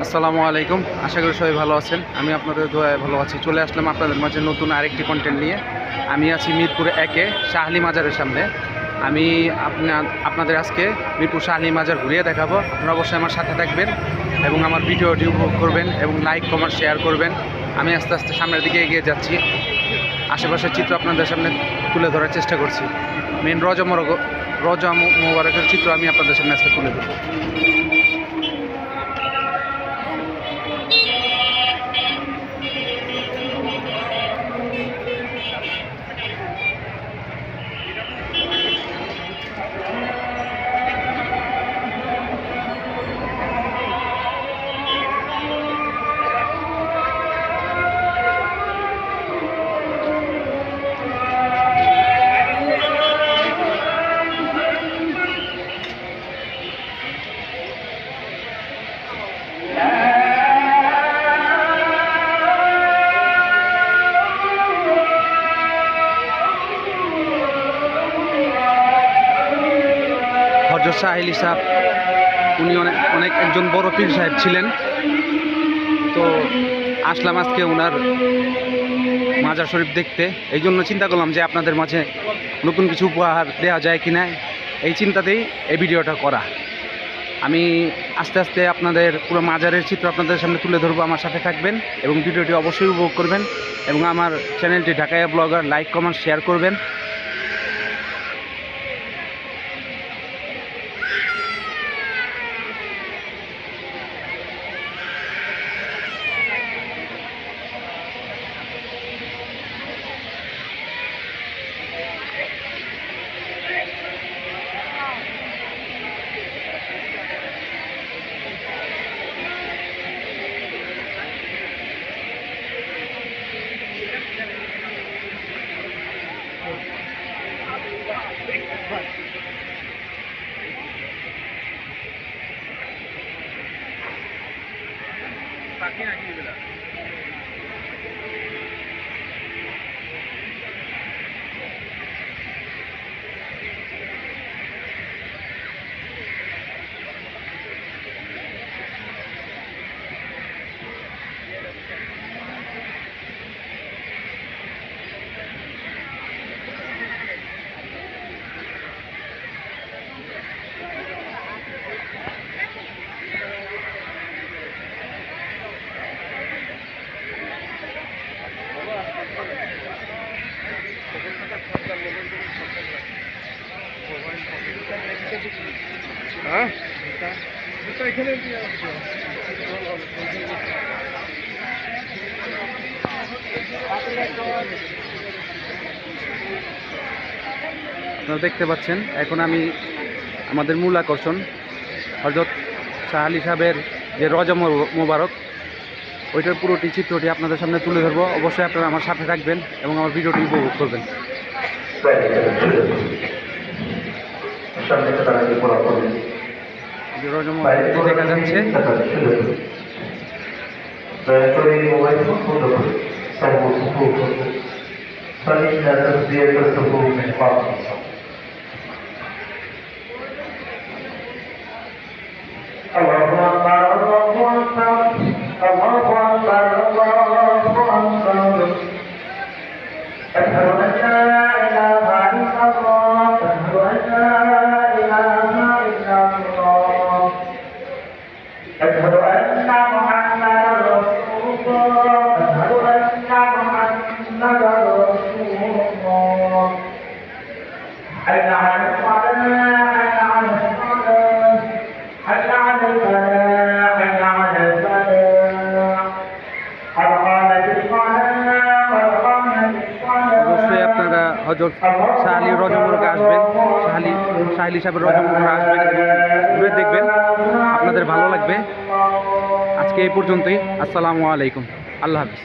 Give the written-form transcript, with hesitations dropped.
আসসালামু আলাইকুম। আশা করি সবাই ভালো আছেন। আমি আপনাদের দোয়ায় ভালো আছি। চলে আসলাম আপনাদের মাঝে নতুন আরেকটি কন্টেন্ট নিয়ে। আমি আছি মিরপুর 1-এ শাহলি মাজারের সামনে। আমি আপনাদের আজকে মিরপুর শাহলি মাজার ঘুরিয়ে দেখাবো। আপনারা অবশ্যই আমার সাথে থাকবেন এবং আমার ভিডিওটি উপভোগ করবেন এবং লাইক কমেন্ট শেয়ার করবেন। আমি আস্তে আস্তে সামনের দিকে এগিয়ে যাচ্ছি। আশেপাশের চিত্র আপনাদের সামনে তুলে ধরার চেষ্টা করছি। মেন রজা মোবারকের চিত্র আমি আপনাদের সামনে আজকে তুলে ধরব। হযরত শাহ আলী সাহেব উনি অনেক একজন বড় পীর সাহেব ছিলেন। তো আসলাম আজকে ওনার মাজার শরীফ দেখতে। এই জন্য চিন্তা করলাম যে আপনাদের মাঝে নতুন কিছু উপহার দেওয়া যায় কিনা, এই চিন্তাতেই এই ভিডিওটা করা। আমি আস্তে আস্তে আপনাদের পুরো মাজারের চিত্র আপনাদের সামনে তুলে ধরবো। আমার সাথে থাকবেন এবং ভিডিওটি অবশ্যই উপভোগ করবেন এবং আমার চ্যানেলটি ঢাকাইয়া ব্লগার লাইক কমেন্ট শেয়ার করবেন। আপনারা দেখতে পাচ্ছেন এখন আমি আমাদের মূল আকর্ষণ হযরত শাহ আলী সাহেবের যে রজা মোবারক, ওইটার পুরোটি চিত্রটি আপনাদের সামনে তুলে ধরবো। অবশ্যই আপনারা আমার সাথে থাকবেন এবং আমার ভিডিওটি উপভোগ করবেন। রজা মোবারকটি দেখা যাচ্ছে। অবশ্যই আপনারা হযরত শাহ আলী রজা মোবারকে আসবেন, শাহ আলী সাহেবের রজা মোবারকে আসবেন, ঘুরে দেখবেন, আপনাদের ভালো লাগবে। আজকে এই পর্যন্তই। আসসালামু আলাইকুম, আল্লাহ হাফিজ।